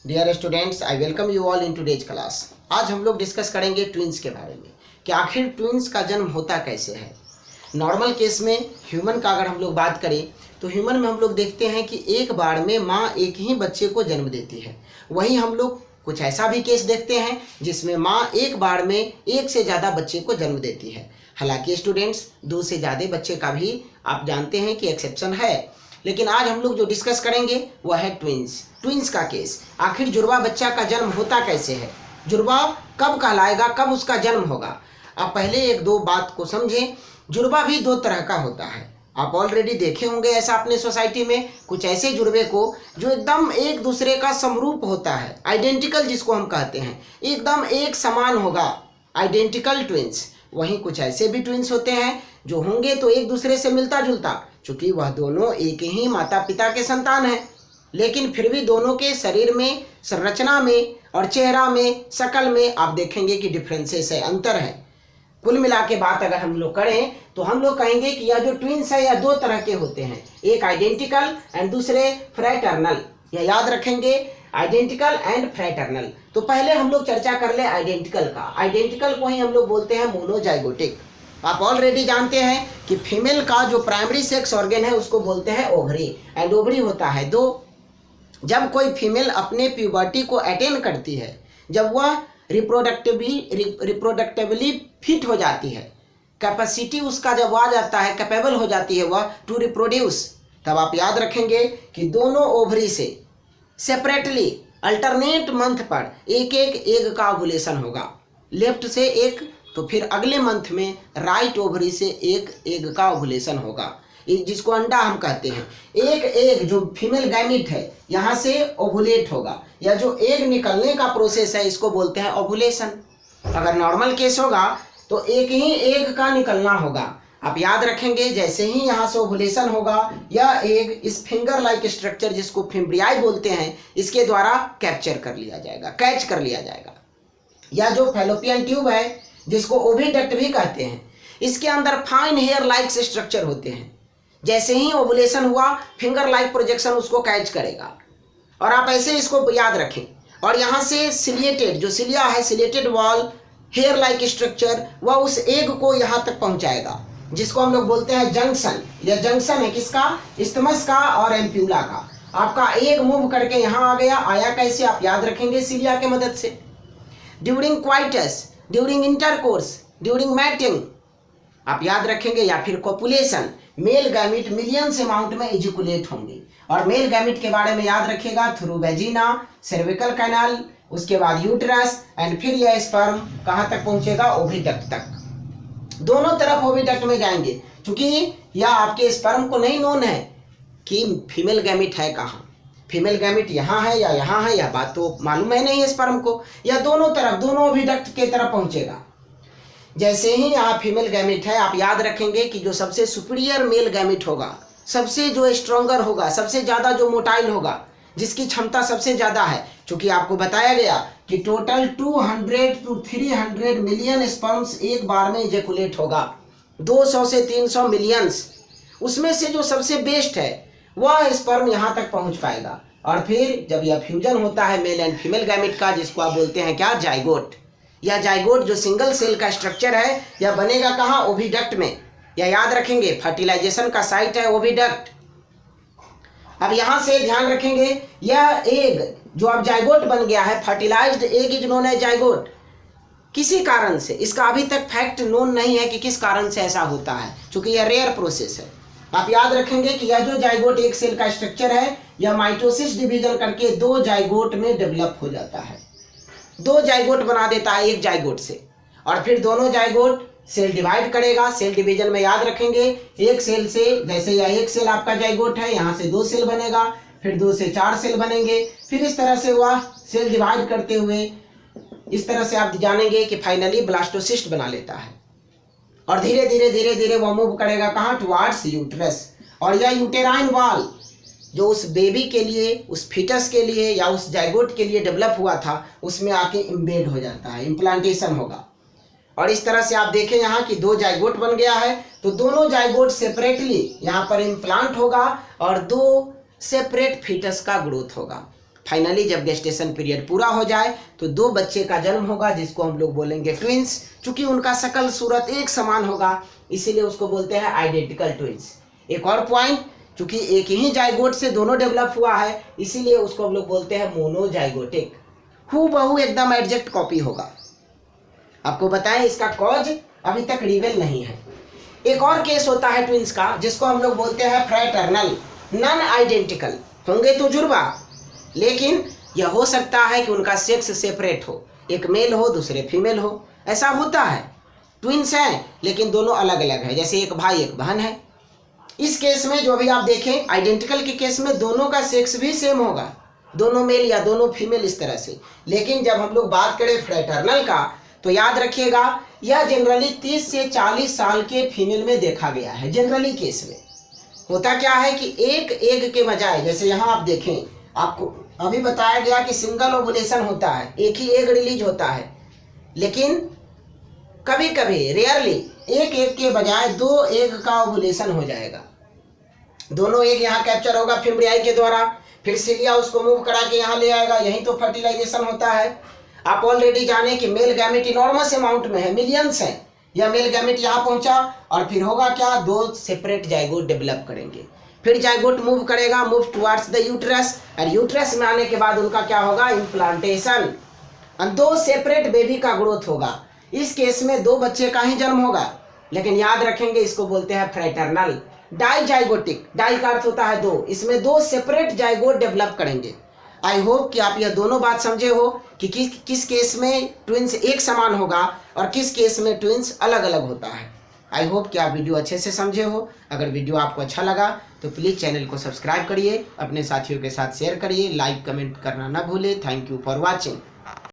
Dear students, I welcome you all in today's class. आज हम लोग डिस्कस करेंगे ट्विंस के बारे में कि आखिर ट्विंस का जन्म होता कैसे है। नॉर्मल केस में ह्यूमन का अगर हम लोग बात करें तो ह्यूमन में हम लोग देखते हैं कि एक बार में माँ एक ही बच्चे को जन्म देती है। वहीं हम लोग कुछ ऐसा भी केस देखते हैं जिसमें माँ एक बार में एक से ज़्यादा बच्चे को जन्म देती है। हालांकि स्टूडेंट्स, दो से ज़्यादा बच्चे का भी आप जानते हैं कि एक्सेप्शन है, लेकिन आज हम लोग जो डिस्कस करेंगे वह है ट्विंस का केस। आखिर जुड़वा बच्चा का जन्म होता कैसे है, जुड़वा कब कहलाएगा, कब उसका जन्म होगा। आप पहले एक दो बात को समझें। जुड़वा भी दो तरह का होता है। आप ऑलरेडी देखे होंगे ऐसा अपने सोसाइटी में कुछ ऐसे जुड़वे को जो एकदम एक दूसरे का समरूप होता है, आइडेंटिकल जिसको हम कहते हैं, एकदम एक समान होगा, आइडेंटिकल ट्विंस। वहीं कुछ ऐसे भी ट्विंस होते हैं जो होंगे तो एक दूसरे से मिलता जुलता, चूँकि वह दोनों एक ही माता पिता के संतान हैं, लेकिन फिर भी दोनों के शरीर में, संरचना में और चेहरा में, शक्ल में आप देखेंगे कि डिफरेंसेस है, अंतर है। कुल मिला के बात अगर हम लोग करें तो हम लोग कहेंगे कि यह जो ट्विंस है यह दो तरह के होते हैं, एक आइडेंटिकल एंड दूसरे फ्रैटर्नल। यह याद रखेंगे, आइडेंटिकल एंड फ्रैटर्नल। तो पहले हम लोग चर्चा कर ले आइडेंटिकल का। आइडेंटिकल को ही हम लोग बोलते हैं मोनोजाइगोटिक। आप ऑलरेडी जानते हैं कि फीमेल का जो प्राइमरी सेक्स ऑर्गन है उसको बोलते हैं ओवरी, एंड ओवरी होता है दो। जब कोई फीमेल अपने प्यूबर्टी को अटेन करती है, जब वह रिप्रोडक्टिवली फिट हो जाती है, कैपेसिटी उसका जब आ जाता है, कैपेबल हो जाती है वह टू रिप्रोड्यूस, तब आप याद रखेंगे कि दोनों ओवरी से सेपरेटली अल्टरनेट मंथ पर एक एक एग का ओवुलेशन होगा। लेफ्ट से एक, तो फिर अगले मंथ में राइट ओवरी से एक एग का ओवुलेशन होगा, जिसको अंडा हम कहते हैं। एक एग जो फीमेल गैमीट है यहाँ से ओवुलेट होगा, या जो एग निकलने का प्रोसेस है इसको बोलते हैं ओवुलेशन। अगर नॉर्मल केस होगा तो एक ही एग का निकलना होगा। आप याद रखेंगे, जैसे ही यहाँ से ओवुलेशन होगा यह एग इस फिंगर लाइक स्ट्रक्चर जिसको फिम्ब्रियाई बोलते हैं इसके द्वारा कैप्चर कर लिया जाएगा, कैच कर लिया जाएगा। या जो फैलोपियन ट्यूब है जिसको ओविडक्ट भी कहते हैं, इसके अंदर फाइन हेयर लाइक स्ट्रक्चर होते हैं। जैसे ही ओवुलेशन हुआ फिंगर लाइक प्रोजेक्शन उसको कैच करेगा, और आप ऐसे इसको याद रखें। और यहाँ से सिलिएटेड, जो सिलिया है, ciliated wall hair like structure, वह उस एग को यहाँ तक पहुँचाएगा, जिसको हम लोग बोलते हैं जंक्शन। यह जंक्शन है किसका? इस्थमस का और एम्प्यूला का। आपका एग मूव करके यहाँ आ गया, आया कैसे आप याद रखेंगे? सिलिया के मदद से। During coitus, during intercourse, during mating आप याद रखेंगे, या फिर copulation, male gamete millions amount में इजुकुलेट होंगे। और मेल गैमिट के बारे में याद रखेगा थ्रू वेजिना, सर्विकल कैनाल, उसके बाद यूट्रस, एंड फिर यह स्पर्म कहाँ तक पहुंचेगा? ओविडक्ट तक। दोनों तरफ ओविडक्ट में जाएंगे, क्योंकि यह आपके स्पर्म को नहीं नोन है कि फीमेल गैमिट है कहाँ, फीमेल गैमिट यहाँ है या यहाँ है, यह बात तो मालूम है नहीं है स्पर्म को। यह दोनों तरफ, दोनों ओविडक्ट के तरफ पहुंचेगा। जैसे ही यहाँ फीमेल गैमिट है, आप याद रखेंगे कि जो सबसे सुपीरियर मेल गैमिट होगा, सबसे जो स्ट्रॉन्गर होगा, सबसे ज़्यादा जो मोटाइल होगा, जिसकी क्षमता सबसे ज़्यादा है, क्योंकि आपको बताया गया कि टोटल 200 to 300 मिलियन स्पर्म्स एक बार में इजेकुलेट होगा, 200 से 300 मिलियंस। उसमें से जो सबसे बेस्ट है वह स्पर्म यहाँ तक पहुँच पाएगा। और फिर जब यह फ्यूजन होता है मेल एंड फीमेल गैमिट का, जिसको आप बोलते हैं क्या? जाइगोट। यह जाइगोट जो सिंगल सेल का स्ट्रक्चर है, यह बनेगा कहाँ? ओविडक्ट में। यह याद रखेंगे, फर्टिलाइजेशन का साइट है ओविडक्ट। अब यहाँ से ध्यान रखेंगे, यह एग जो अब जाइगोट बन गया है, fertilised egg is known as zygote. किसी कारण से, इसका अभी तक फैक्ट नोन नहीं है कि किस कारण से ऐसा होता है, क्योंकि यह रेयर प्रोसेस है। आप याद रखेंगे कि यह जो जाइगोट एक सेल का स्ट्रक्चर है, यह माइटोसिस डिवीजन करके दो जाइगोट में डेवलप हो जाता है, दो जाइगोट बना देता है एक जाइगोट से। और फिर दोनों जाइगोट सेल डिवाइड करेगा। सेल डिवीजन में याद रखेंगे, एक सेल से, जैसे यह एक सेल आपका जाइगोट है, यहाँ से दो सेल बनेगा, फिर 2 से 4 सेल बनेंगे, फिर इस तरह से वह सेल डिवाइड करते हुए इस तरह से आप जानेंगे कि फाइनली ब्लास्टोसिस्ट बना लेता है। और धीरे धीरे धीरे धीरे वह मूव करेगा कहाँ? Towards uterus. और यह यूटेराइन वॉल जो उस बेबी के लिए, उस फीटस के लिए या उस जाइगोट के लिए डेवलप हुआ था, उसमें आके इम्बेड हो जाता है, इम्प्लांटेशन होगा। और इस तरह से आप देखें यहाँ कि दो जाइगोट बन गया है, तो दोनों जाइगोट सेपरेटली यहाँ पर इम्प्लांट होगा और दो सेपरेट फीटस का ग्रोथ होगा। फाइनली जब गेस्टेशन पीरियड पूरा हो जाए तो 2 बच्चे का जन्म होगा जिसको हम लोग बोलेंगे ट्विंस। चूंकि उनका शकल सूरत एक समान होगा इसीलिए उसको बोलते हैं आइडेंटिकल ट्विंस। एक और पॉइंट, चूंकि एक ही जाइगोट से दोनों डेवलप हुआ है इसीलिए उसको हम लोग बोलते हैं मोनोजाइगोटिक। हूबहू एकदम एग्जैक्ट कॉपी होगा। आपको बताएं इसका कॉज अभी तक रिवील नहीं है। एक और केस होता है ट्विंस का जिसको हम लोग बोलते हैं फ्रैटर्नल नॉन आइडेंटिकल। होंगे तो जुड़वा, लेकिन यह हो सकता है कि उनका सेक्स सेपरेट हो, एक मेल हो दूसरे फीमेल हो, ऐसा होता है। ट्विंस हैं लेकिन दोनों अलग अलग है, जैसे एक भाई एक बहन है। इस केस में जो भी आप देखें आइडेंटिकल के केस में दोनों का सेक्स भी सेम होगा, दोनों मेल या दोनों फीमेल इस तरह से। लेकिन जब हम लोग बात करें फ्रैटर्नल का तो याद रखिएगा यह जनरली 30 से 40 साल के फीमेल में देखा गया है। जनरली केस में होता क्या है कि एक एग के बजाय, जैसे यहाँ आप देखें, आपको अभी बताया गया कि सिंगल ओवुलेशन होता है, एक ही एग रिलीज होता है, लेकिन कभी कभी रेयरली एक एग के बजाय 2 एग का ओवुलेशन हो जाएगा। दोनों एग यहाँ कैप्चर होगा फिम्ब्रियाई के द्वारा, फिर सिलिया उसको मूव करा के यहाँ ले आएगा, यहीं तो फर्टिलाइजेशन होता है। आप ऑलरेडी जाने कि मेल गैमेट इनॉर्मस अमाउंट में है, मिलियंस है। यह मेल गैमेट यहाँ पहुंचा और फिर होगा क्या, 2 सेपरेट जाइगोट डेवलप करेंगे। फिर जाइगोट मूव करेगा, मूव टुवर्ड्स द यूट्रस, और यूट्रस में आने के बाद उनका क्या होगा, इम्प्लांटेशन, और 2 सेपरेट बेबी का ग्रोथ होगा। इस केस में 2 बच्चे का ही जन्म होगा, लेकिन याद रखेंगे इसको बोलते हैं फ्रैटर्नल। डाई जाइगोटिक, डाई का अर्थ होता है 2, इसमें 2 सेपरेट जाइगोट डेवलप करेंगे। आई होप कि आप यह दोनों बात समझे हो कि किस केस में ट्विंस एक समान होगा और किस केस में ट्विंस अलग अलग होता है। आई होप कि आप वीडियो अच्छे से समझे हो। अगर वीडियो आपको अच्छा लगा तो प्लीज़ चैनल को सब्सक्राइब करिए, अपने साथियों के साथ शेयर करिए, लाइक कमेंट करना ना भूलें। Thank you for watching.